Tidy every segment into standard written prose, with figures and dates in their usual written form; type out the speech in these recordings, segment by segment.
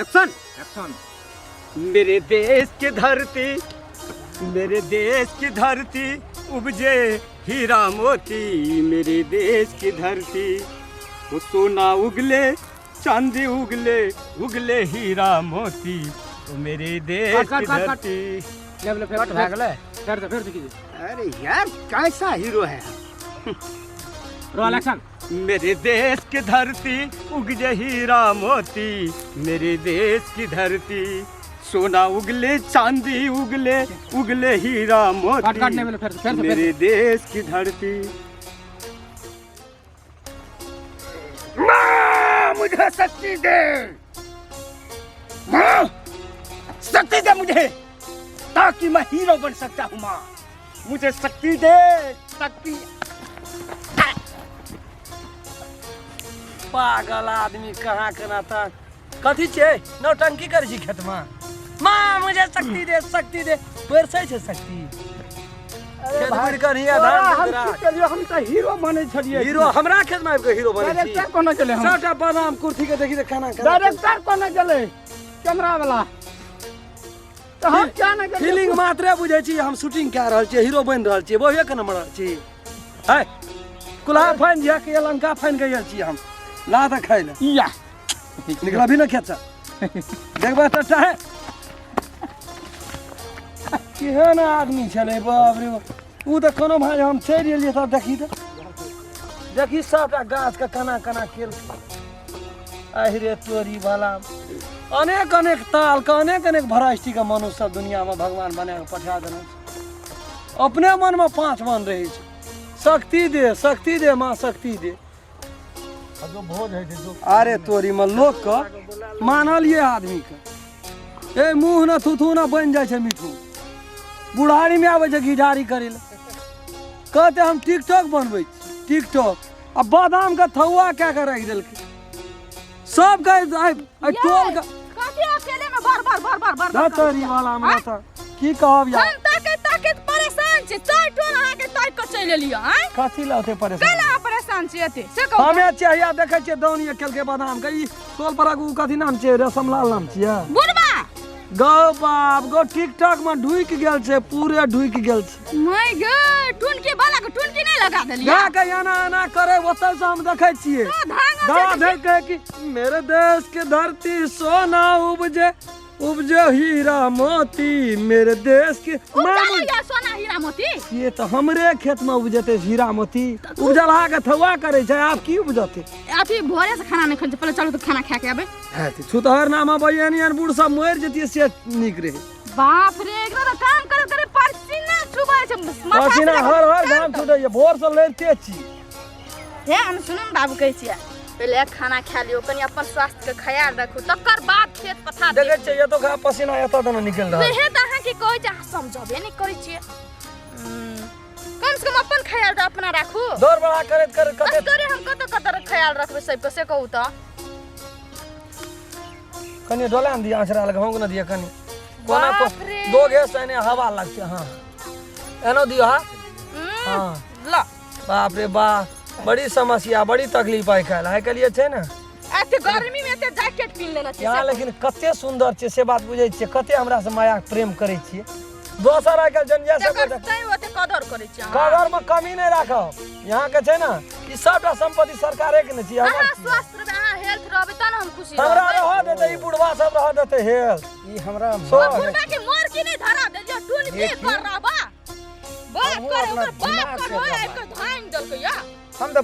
Action action. मेरे देश की धरती, मेरे देश की धरती उपजे हीरा मोती। मेरे देश की धरती वो सोना उगले, चांदी उगले, उगले हीरा मोती। तो मेरे देश की धरती। अरे यार कैसा हीरो है। Roll action. मेरे देश की धरती उगजे हीरा मोती। मेरे देश की धरती सोना उगले, चांदी उगले, उगले हीरा मोती। फिर मेरे देश की धरती। माँ मुझे शक्ति दे, माँ शक्ति दे मुझे, ताकि मैं हीरो बन सकता हूँ। माँ मुझे शक्ति दे, शक्ति। पागल आदमी कहाँ कना था कथी छे नौटंकी कर छी खेत में। माँ मुझे शक्ति दे परसे छे शक्ति। अरे भाई करिया धान हम तो हीरो बने छलिए। हीरो हमरा खेत में आबि के हीरो बने छी। डायरेक्टर कोना चले हम? सबटा बादाम कुर्सी के देखी त खाना डायरेक्टर कोना चले? कैमरा वाला। तो हम क्या ना करें? फीलिंग मात्रे बुझे छी, हम शूटिंग कह रहल छी, हीरो बन रहल छी, वही के नंबर छी। है कुल्हा फाइन जे के लंका फाइन गयल छी हम। ला त खाइ ले या निकला भी न खेत से देखबा त चाहे केहन आदमी छले। बाप रे उ त कोनो भाई हम चढ़ गेलिए त देखी सबटा गाछ के कना कना केल। आहिरे तोरी वाला अनेक अनेक ताल का अनेक अनेक वैरायटी का मनुष्य सब दुनिया में भगवान बना के पठा देने। अपने मन में 5 मन रहे छै। शक्ति दे माँ शक्ति दे। अरे तोरी में लोग का मानल ये आदमी के ए मुंह न थुथु न बन जाए छे मिठू। बुढ़ारी में आवे छे घिढारी करे ले कहते हम टिकटॉक बनबै छी। टिकटॉक आ बादाम का थौआ क्या कर रख देलके सब का टोल का काफी अकेले में बार तोरी वाला में था की कहब यार। हम ताके परेशान छी। चाय टोल आहा के ताक के चल लियो। हैं कथी लाते परेशान? केला परेशान छी एते से कहू। हमें चाहिए देखे छिए दौनी केल के बादाम के ई टोल पर कथी नाम छै? रसमलाल नाम छिए। बुढ़बा गौ बाप गो टिकटॉक में ढुक गेल छे, पूरे ढुक गेल छे। मैं गे टुनकी वाला के टुनकी नहीं लगा देलिए। गा के एना करे ओतय से हम देखे छिए। गा दे के कि मेरे देश के धरती सोना उपजे हीरा मोती। मेरे देश के या सोना हीरा मोती ये तो हमरे खेत में उपजते हीरा मोती। उपजला के थवा करे छै, आप की उपजते? अभी भोरे से खाना नहीं खा। पहले चलो तो खाना खा के आबे। छुतहर नामा बयनियन बूढ़ सब मर जतिए से निक रहे। बाप रे एकरा तो काम करे पसीना चुबे छै। पसीना हर घाम छूटे ये भोर से लड़ते छी। हे हम सुनम बाबू कहै छियै पहले खाना खा लियो, कनी अपन स्वास्थ्य के ख्याल रखू, तकर बाद खेत पथा देखे छै ये तो खा पसीना एत तना निकल रहा। हे त अहाँ की कहै छै समझबे नहीं करै छियै। कम से कम अपन ख्याल त अपना राखू। दौड़ बड़ा करत कते करे हम कत ख्याल रखबे सब से कहू त। कनी डोला न दिया आछरा लग होंग न दिया कनी कोना को दो गैस ने हवा लगते। हां एनो दियो। हां ला बाप रे बा बड़ी समस्या बड़ी तकलीफ आइ काल आइ काल ये छै ना। एते गर्मी में एते जैकेट पिन लेना छै यहां लेकिन कते सुंदर छै से बात बुझै छियै। कते हमरा से माया प्रेम करै छियै। दोसर आइ काल जनजा सब ओते कदर करै छियै। कदर में कमी नहीं राखब। यहाँ के छै ना ई सबटा संपत्ति सरकारे के न छियै। अहाँ स्वस्थ रहबे, अहाँ हेल्थ रहबे त न हम खुशी हमरा रह देते ई बुढ़वा सब रह देते हेल्थ। ई हमरा बुढ़वा के मोर की नहीं धरा देलियो टून की कर रहबा। बात करे ओकर बात कर होय एक धान दल के या। हम तो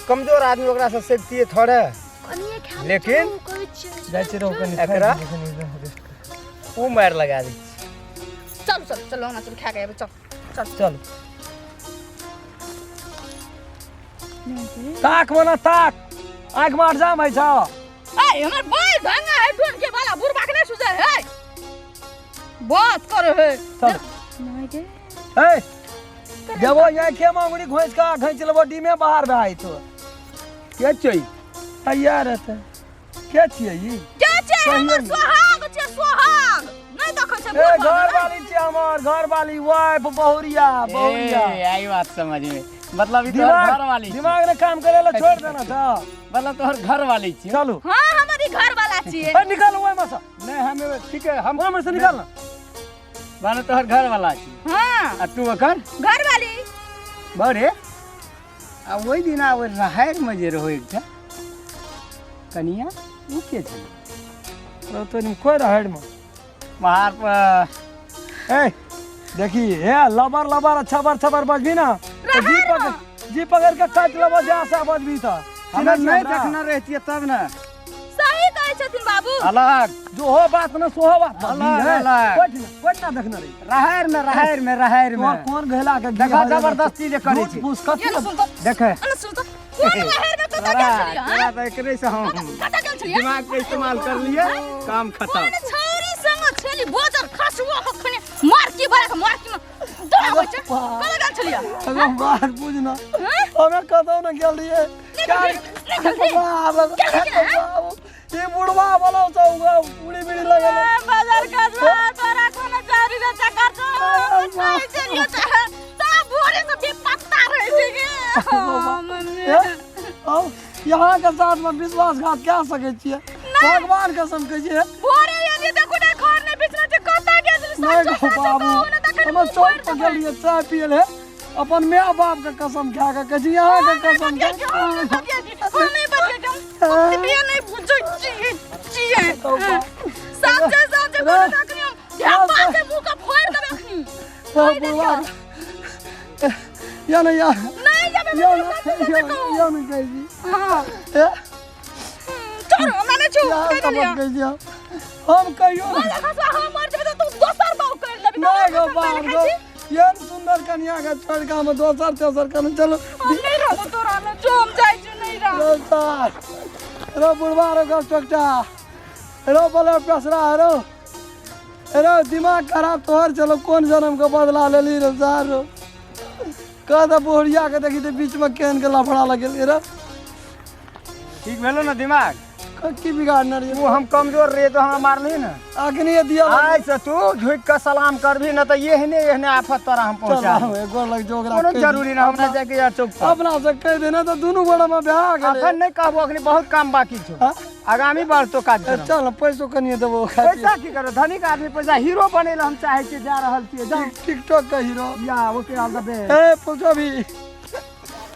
कमजोर आदमी ओकरा से सीखतिए थोड़े। लेकिन जाय छै रो कनी एकरा उ मार लगा दी। चलो ना चल खा के आबे। चल ताक मना ताक आंख मार जा मै छ। ए हमर भाई धंगा है टून के वाला बुढ़बा के नहीं सुझे है। बात करे है चल नहीं गे ए जबो यहाँ के मांगुरी घोंच का घंच लेबो डी में बाहर भाई तो के छै तैयार है। के छियै ई? क्या छै हमर सुहाग छै सुहाग नहीं देखै छै। ए घर वाली छै हमर घर वाली वाइफ बहुरिया। ए आई बात समझ में मतलब तो घर वाली दिमाग ने काम करे ला छोड़ देना था। मतलब तोहर घर वाली छी। चलो हां हमारी घर वाला छिए। निकल ओए में से हमें ठीक है हम में से निकालना माने तोहर घर वाला छी हां आ तू ओकर घर वाली बड़े आ वही दिन आवे रहर में जे रहो एकटा कनिया उ के छै तो नहीं कोई राइड में बाहर पर ए देखी हे लबर लबर अच्छा बार बजबी ना तो जी पकड़ के काट लेबो जैसा बजबी था हमें नहीं देखना रहती तब ना सही कहै छथिन बाबू अलग जो हो बात ना सो हो बात अलग अलग कोई ना देखना रही रहर में कौन घैला के देखा जबरदस्ती जे करे छी पूछ कथी ये सुन तो देखे अरे सुन तो कौन लहर में कता गेल छलिए तेरा तो एकरे से हम कता गेल छलिए दिमाग के इस्तेमाल कर लिए काम खत्म कौन छौरी संग छली बोजर खसुआ के खने मार की भरे के मार की दौड़ा होय छै कता गेल छलिए अगर बात बुझना हमें कतौ ना गेल रहिए ये बुढ़वा वाला तो पूरी बीड़ी लगल बाजार का तोरा कोनो चारी रे चक्कर तो खाई चलियो सब भोरे से भी पत्ता रह छै के अब यहाँ के साथ में विश्वासघात क्या सके छिए भगवान कसम कहिए भोरे यदि देखो ना घर ने बिछना ते कता गेल नहीं बाबू हम चौक पर गेलिए चाय पियल है अपन माय बाप के कसम खा के कह यहाँ के कसम खा हम नहीं बचे हम भी नहीं बुझै छिए साचे बोल रखनी हम ध्यान से मुंह का फोड़ देबे अखनी या नहीं कह दी हां चलो मैंने छु कह दिया हम कहियो हम मर जेबे तो दोसर बाऊ कर लेबे नहीं गो बाप गो ये सुंदर कन्या के छोड़ के हम दोसर तेसर करने चलो नहीं रहबो तोरा में चोम जाय छ नहीं रह रो बुढ़वा रो गस्टकटा रो बोले पसरा रो दिमाग खराब तोहर चलो कौन जन्म के बदला लेली रो सार रो कदा बोहरिया के देखी त बीच में केन के लफड़ा लगेल रे ठीक भेलो ना दिमाग की बिगाड़ना रे वो हम कमजोर रहे तो हम मारली ना अखनी दिया आज से तू झुक के सलाम करबी ना तो एहने आफत तोरा हम पहुंचा एगो लग जोगरा कोनो जरूरी ना हमरा जाके यार चौक पर अपना से कह देना तो दोनों बड़ा में ब्याह गेले अखन नहीं कहबो अखनी बहुत काम बाकी छो आगामी बार तो काज करब चल पैसो कनिए देबो पैसा की करो धनिक आदमी पैसा हीरो बनेला हम चाहे छी जा रहल छी टिकटॉक का हीरो या ओके ऑल द बेस्ट ए पूछो भी